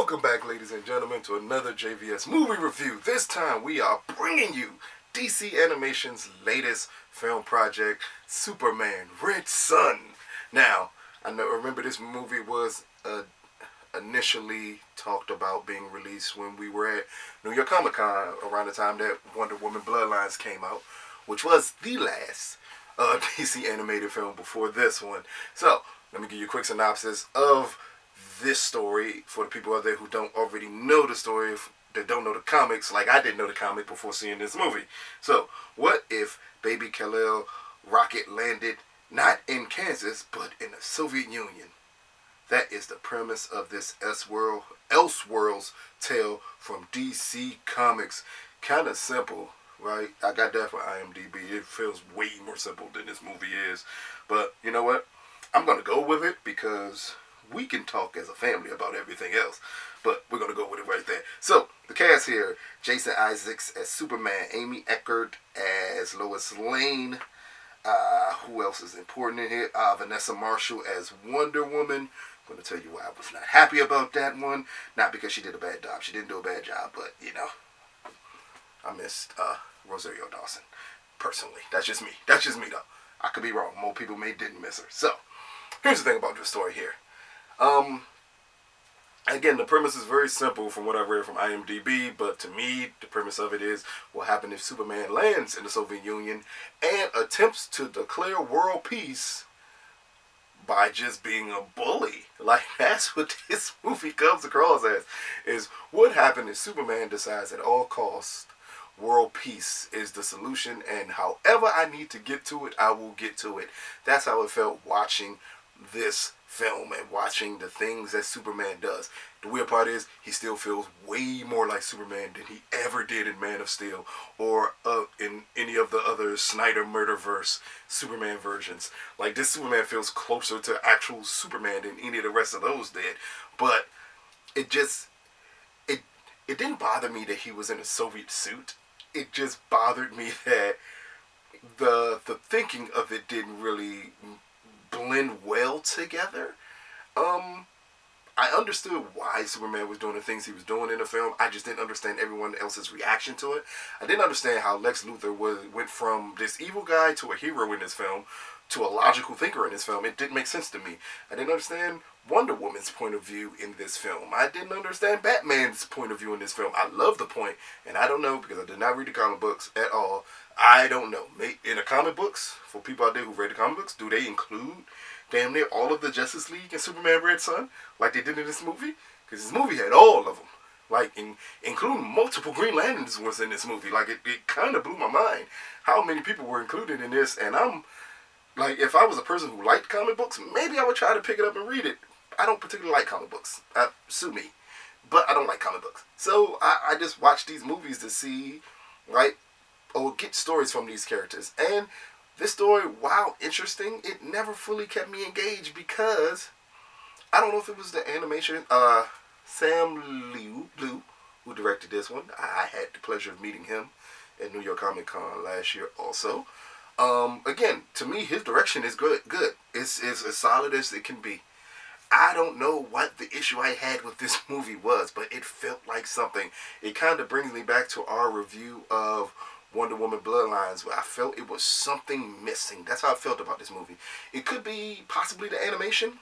Welcome back, ladies and gentlemen, to another JVS movie review. This time we are bringing you DC Animation's latest film project, Superman Red Sun. Now, remember this movie was initially talked about being released when we were at New York Comic Con around the time that Wonder Woman Bloodlines came out, which was the last DC animated film before this one. So, let me give you a quick synopsis of this story for the people out there who don't already know the story, that don't know the comics, like I didn't know the comic before seeing this movie. So, what if Baby Kal-El rocket landed not in Kansas, but in the Soviet Union? That is the premise of this Elseworlds tale from DC Comics. Kind of simple, right? I got that for IMDb. It feels way more simple than this movie is. But you know what? I'm going to go with it because we can talk as a family about everything else. But we're going to go with it right there. So, the cast here: Jason Isaacs as Superman, Amy Eckert as Lois Lane. Who else is important in here? Vanessa Marshall as Wonder Woman. I'm going to tell you why I was not happy about that one. Not because she did a bad job. She didn't do a bad job, but, you know, I missed Rosario Dawson, personally. That's just me. That's just me, though. I could be wrong. More people didn't miss her. So, here's the thing about this story here. Again, the premise is very simple from what I read from IMDb, but to me, the premise of it is what happened if Superman lands in the Soviet Union and attempts to declare world peace by just being a bully. Like, that's what this movie comes across as, is what happened if Superman decides at all costs world peace is the solution, and however I need to get to it, I will get to it. That's how it felt watching this film and watching the things that Superman does. The weird part is he still feels way more like Superman than he ever did in Man of Steel or in any of the other Snyder Murderverse Superman versions. Like, this Superman feels closer to actual Superman than any of the rest of those did. But it didn't bother me that he was in a Soviet suit. It just bothered me that the thinking of it didn't really blend well together. I understood why Superman was doing the things he was doing in the film. I just didn't understand everyone else's reaction to it. I didn't understand how Lex Luthor went from this evil guy to a hero in this film to a logical thinker in this film. It didn't make sense to me. I didn't understand Wonder Woman's point of view in this film. I didn't understand Batman's point of view in this film. I love the point, and I don't know, because I did not read the comic books at all. I don't know. In the comic books, for people out there who read the comic books, do they include damn near all of the Justice League and Superman Red Sun like they did in this movie? Because this movie had all of them. Like, including multiple Green Lanterns was in this movie. Like, it kind of blew my mind how many people were included in this. And I'm, like, if I was a person who liked comic books, maybe I would try to pick it up and read it. I don't particularly like comic books. Sue me. But I don't like comic books. So, I just watch these movies to see, right, or get stories from these characters. And this story, while interesting, it never fully kept me engaged because I don't know if it was the animation. Sam Liu, who directed this one, I had the pleasure of meeting him at New York Comic Con last year also. Again, to me, his direction is good. It's as solid as it can be. I don't know what the issue I had with this movie was, but it felt like something. It kind of brings me back to our review of Wonder Woman Bloodlines, where I felt it was something missing. That's how I felt about this movie. It could be possibly the animation.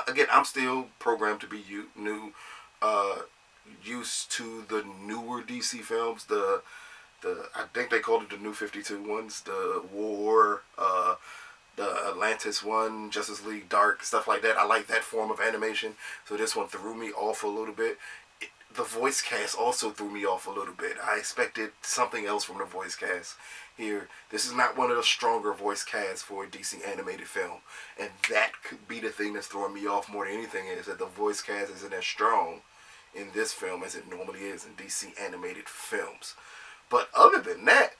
Again, I'm still programmed to be used to the newer DC films. I think they called it the New 52 ones. The War, the Atlantis one, Justice League Dark, stuff like that. I like that form of animation. So this one threw me off a little bit. The voice cast also threw me off a little bit. I expected something else from the voice cast here. This is not one of the stronger voice casts for a DC animated film. And that could be the thing that's throwing me off more than anything, is that the voice cast isn't as strong in this film as it normally is in DC animated films. But other than that,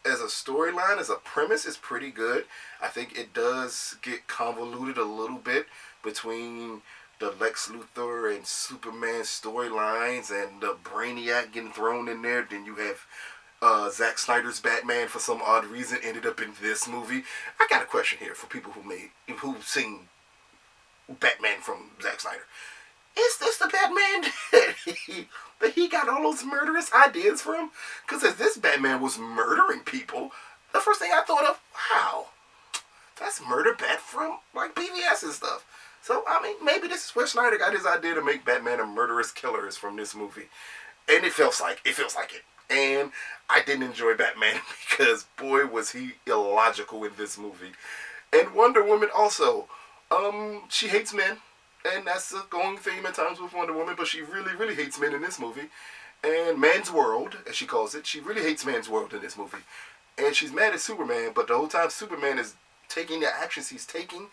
as a storyline, as a premise, it's pretty good. I think it does get convoluted a little bit between the Lex Luthor and Superman storylines and the Brainiac getting thrown in there. Then you have Zack Snyder's Batman, for some odd reason, ended up in this movie. I got a question here for people who've seen Batman from Zack Snyder. is this the Batman that he got all those murderous ideas from? Because as this Batman was murdering people, the first thing I thought of, wow, that's Murder Bat from like BVS and stuff. So I mean, maybe this is where Snyder got his idea to make Batman a murderous killer is from this movie, and it feels like it. And I didn't enjoy Batman because boy was he illogical in this movie. And Wonder Woman also, she hates men, and that's the going theme at times with Wonder Woman. But she really, really hates men in this movie, and Man's World, as she calls it, she really hates Man's World in this movie. And she's mad at Superman, but the whole time Superman is taking the actions he's taking,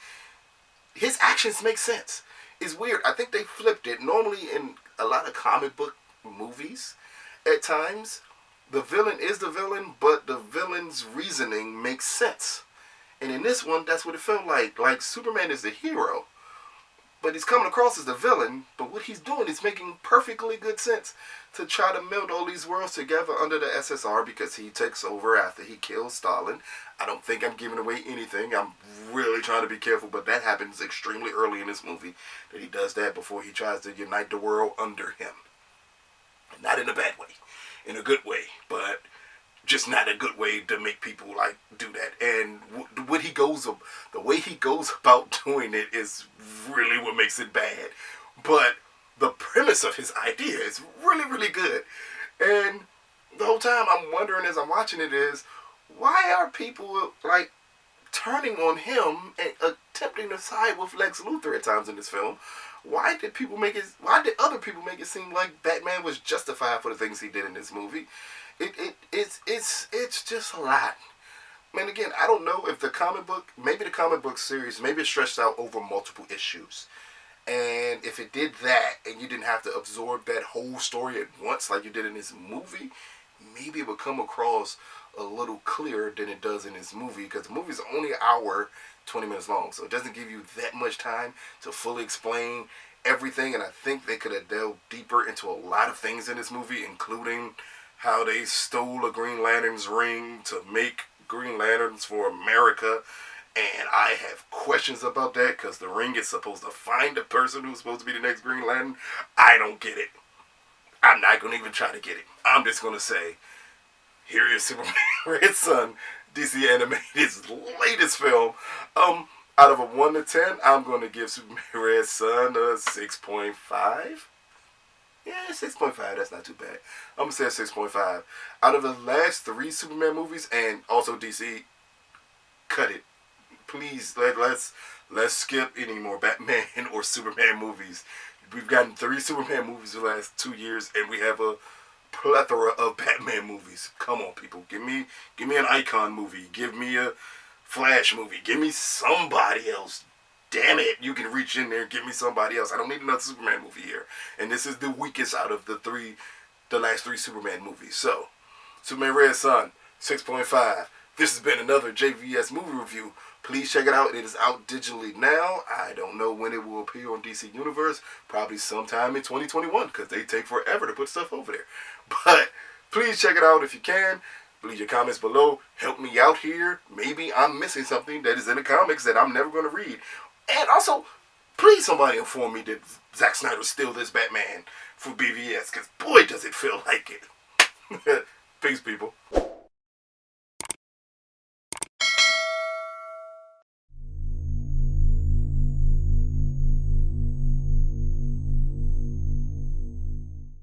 his actions make sense. It's weird. I think they flipped it. Normally, in a lot of comic book movies, at times, the villain is the villain, but the villain's reasoning makes sense. And in this one, that's what it felt like. Like, Superman is the hero, but he's coming across as the villain, but what he's doing is making perfectly good sense to try to meld all these worlds together under the SSR because he takes over after he kills Stalin. I don't think I'm giving away anything. I'm really trying to be careful, but that happens extremely early in this movie, that he does that before he tries to unite the world under him. Not in a bad way, in a good way, but just not a good way to make people like do that. And the way he goes about doing it is really what makes it bad. But the premise of his idea is really, really good. And the whole time I'm wondering as I'm watching it is, why are people like turning on him and attempting to side with Lex Luthor at times in this film? Why did other people make it seem like Batman was justified for the things he did in this movie? It's just a lot. Man, again, I don't know if the comic book series, maybe it stretched out over multiple issues. And if it did that, and you didn't have to absorb that whole story at once like you did in this movie, maybe it would come across a little clearer than it does in this movie, because the movie is only an hour, 20 minutes long, so it doesn't give you that much time to fully explain everything. And I think they could have delved deeper into a lot of things in this movie, including how they stole a Green Lantern's ring to make Green Lanterns for America. And I have questions about that, because the ring is supposed to find the person who's supposed to be the next Green Lantern. I don't get it. I'm not going to even try to get it. I'm just going to say, here is Superman Red Son, DC Animated's latest film. Out of a 1 to 10, I'm going to give Superman Red Son a 6.5. Yeah, 6.5, that's not too bad. I'm going to say a 6.5. Out of the last 3 Superman movies, and also DC, cut it. Please, let's skip any more Batman or Superman movies. We've gotten 3 Superman movies in the last 2 years, and we have a plethora of Batman movies. Come on, people. Give me an Icon movie. Give me a Flash movie. Give me somebody else. Damn it. You can reach in there and give me somebody else. I don't need another Superman movie here. And this is the weakest out of the last 3 Superman movies. So, Superman Red Son, 6.5. This has been another JVS movie review. Please check it out. It is out digitally now. I don't know when it will appear on DC Universe. Probably sometime in 2021, because they take forever to put stuff over there. But please check it out if you can. Leave your comments below. Help me out here. Maybe I'm missing something that is in the comics that I'm never going to read. And also, please somebody inform me that Zack Snyder stole this Batman for BVS, because boy does it feel like it. Peace, people.